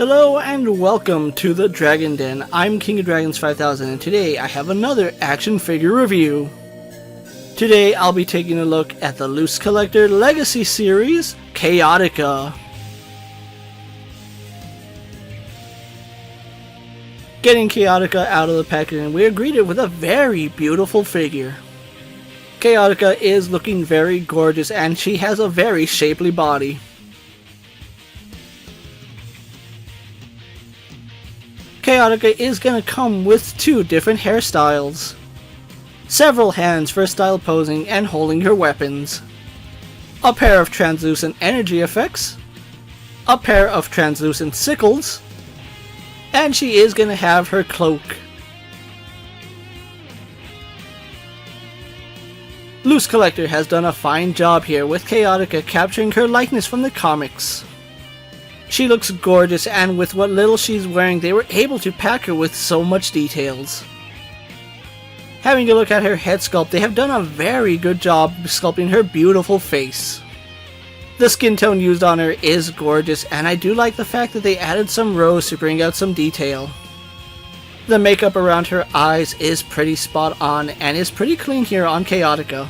Hello and welcome to the Dragon Den. I'm KingofDragons 5000 and today I have another action figure review. Today I'll be taking a look at the Loose Collector Legacy Series, Chaotica. Getting Chaotica out of the packaging, we are greeted with a very beautiful figure. Chaotica is looking very gorgeous and she has a very shapely body. Chaotica is going to come with two different hairstyles, several hands for style posing and holding her weapons, a pair of translucent energy effects, a pair of translucent sickles, and she is going to have her cloak. Loose Collector has done a fine job here with Chaotica capturing her likeness from the comics. She looks gorgeous, and with what little she's wearing, they were able to pack her with so much details. Having a look at her head sculpt, they have done a very good job sculpting her beautiful face. The skin tone used on her is gorgeous, and I do like the fact that they added some rose to bring out some detail. The makeup around her eyes is pretty spot on, and is pretty clean here on Chaotica.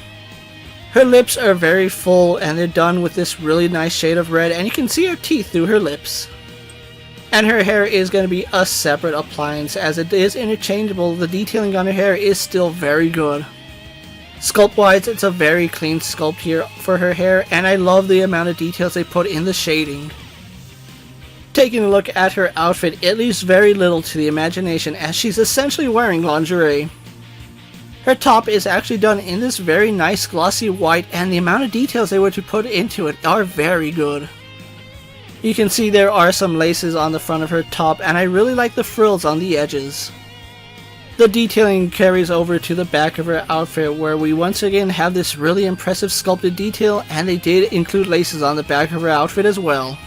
Her lips are very full and they're done with this really nice shade of red, and you can see her teeth through her lips. And her hair is going to be a separate appliance as it is interchangeable. The detailing on her hair is still very good. Sculpt wise, it's a very clean sculpt here for her hair, and I love the amount of details they put in the shading. Taking a look at her outfit, it leaves very little to the imagination as she's essentially wearing lingerie. Her top is actually done in this very nice glossy white, and the amount of details they were to put into it are very good. You can see there are some laces on the front of her top, and I really like the frills on the edges. The detailing carries over to the back of her outfit, where we once again have this really impressive sculpted detail, and they did include laces on the back of her outfit as well.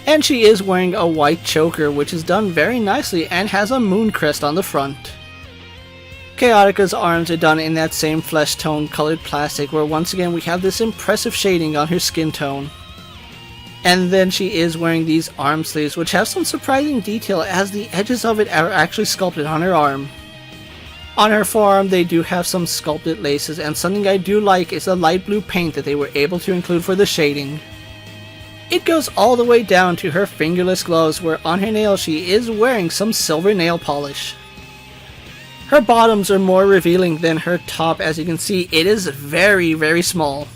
And she is wearing a white choker, which is done very nicely and has a moon crest on the front. Chaotica's arms are done in that same flesh tone colored plastic, where once again we have this impressive shading on her skin tone. And then she is wearing these arm sleeves, which have some surprising detail as the edges of it are actually sculpted on her arm. On her forearm they do have some sculpted laces, and something I do like is the light blue paint that they were able to include for the shading. It goes all the way down to her fingerless gloves, where on her nails she is wearing some silver nail polish. Her bottoms are more revealing than her top. As you can see, it is very small.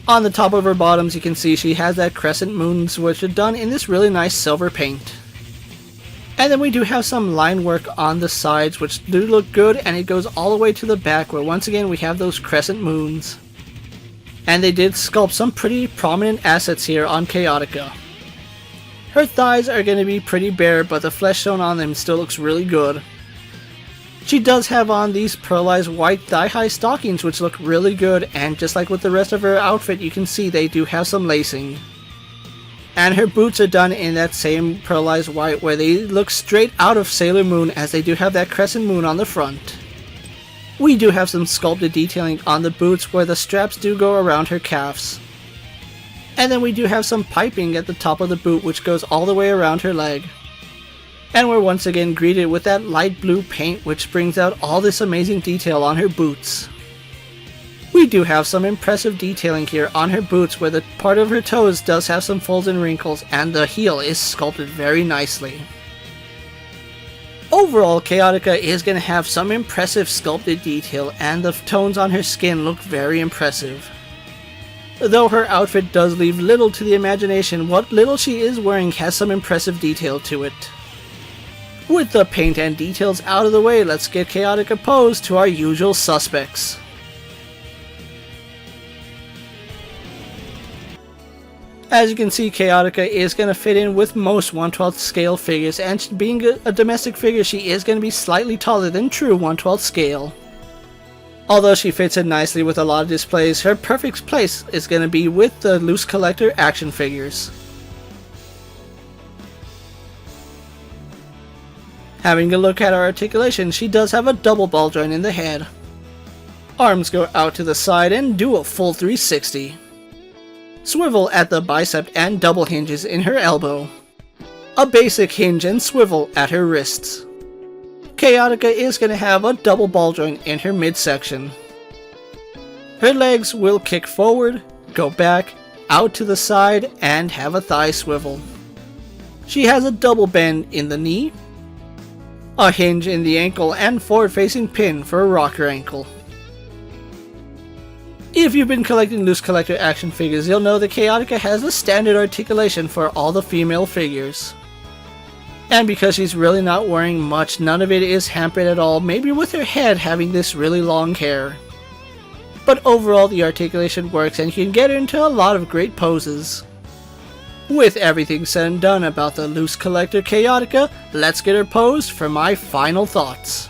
On the top of her bottoms you can see she has that crescent moons, which are done in this really nice silver paint. And then we do have some line work on the sides which do look good, and it goes all the way to the back, where once again we have those crescent moons. And they did sculpt some pretty prominent assets here on Chaotica. Her thighs are going to be pretty bare, but the flesh tone on them still looks really good. She does have on these pearlized white thigh-high stockings, which look really good, and just like with the rest of her outfit, you can see they do have some lacing. And her boots are done in that same pearlized white, where they look straight out of Sailor Moon, as they do have that crescent moon on the front. We do have some sculpted detailing on the boots, where the straps do go around her calves. And then we do have some piping at the top of the boot, which goes all the way around her leg. And we're once again greeted with that light blue paint, which brings out all this amazing detail on her boots. We do have some impressive detailing here on her boots, where the part of her toes does have some folds and wrinkles, and the heel is sculpted very nicely. Overall, Chaotica is going to have some impressive sculpted detail, and the tones on her skin look very impressive. Though her outfit does leave little to the imagination, what little she is wearing has some impressive detail to it. With the paint and details out of the way, let's get Chaotica posed to our usual suspects. As you can see, Chaotica is going to fit in with most 1/12 scale figures, and being a domestic figure, she is going to be slightly taller than true 1/12 scale. Although she fits in nicely with a lot of displays, her perfect place is going to be with the Loose Collector action figures. Having a look at her articulation, she does have a double ball joint in the head. Arms go out to the side and do a full 360. Swivel at the bicep and double hinges in her elbow. a basic hinge and swivel at her wrists. Chaotica is going to have a double ball joint in her midsection. Her legs will kick forward, go back, out to the side, and have a thigh swivel. She has a double bend in the knee, a hinge in the ankle, and forward-facing pin for a rocker ankle. If you've been collecting loose collector action figures, you'll know that Chaotica has a standard articulation for all the female figures. And because she's really not wearing much, none of it is hampered at all, maybe with her head having this really long hair. But overall the articulation works and you can get her into a lot of great poses. With everything said and done about the loose collector Chaotica, let's get her posed for my final thoughts.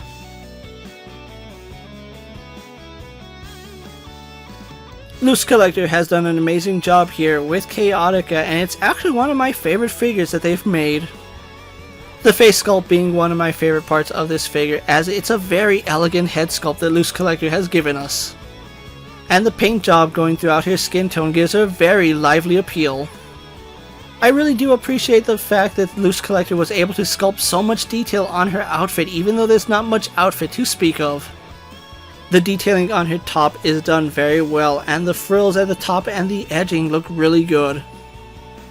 Loose Collector has done an amazing job here with Chaotica, and it's actually one of my favorite figures that they've made. The face sculpt being one of my favorite parts of this figure, as it's a very elegant head sculpt that Loose Collector has given us. And the paint job going throughout her skin tone gives her a very lively appeal. I really do appreciate the fact that Loose Collector was able to sculpt so much detail on her outfit, even though there's not much outfit to speak of. The detailing on her top is done very well, and the frills at the top and the edging look really good.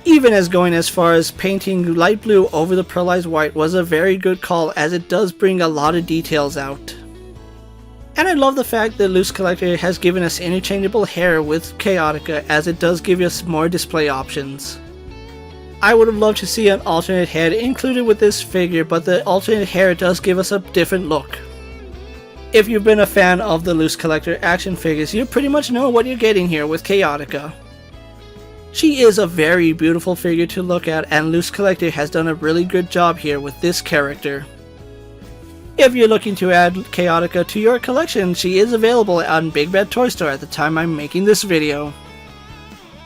Even as going as far as painting light blue over the pearlized white was a very good call, as it does bring a lot of details out. And I love the fact that Loose Collector has given us interchangeable hair with Chaotica, as it does give us more display options. I would have loved to see an alternate head included with this figure, but the alternate hair does give us a different look. If you've been a fan of the Loose Collector action figures, you pretty much know what you're getting here with Chaotica. She is a very beautiful figure to look at, and Loose Collector has done a really good job here with this character. If you're looking to add Chaotica to your collection, she is available on Big Bad Toy Store at the time I'm making this video.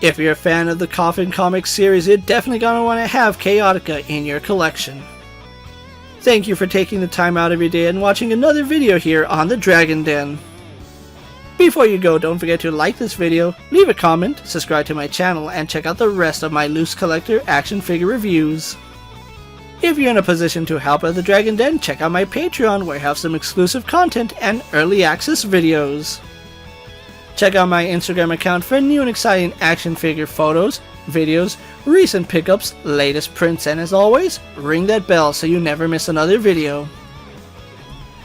If you're a fan of the Coffin Comics series, you're definitely going to want to have Chaotica in your collection. Thank you for taking the time out of your day and watching another video here on the Dragon Den. Before you go, don't forget to like this video, leave a comment, subscribe to my channel, and check out the rest of my Loose Collector action figure reviews. If you're in a position to help at the Dragon Den, check out my Patreon, where I have some exclusive content and early access videos. Check out my Instagram account for new and exciting action figure photos, videos, recent pickups, latest prints, and as always, ring that bell so you never miss another video.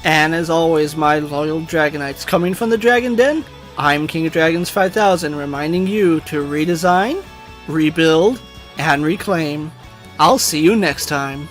And as always, my loyal Dragonites, coming from the Dragon Den, I'm KingofDragons 5000, reminding you to redesign, rebuild, and reclaim. I'll see you next time.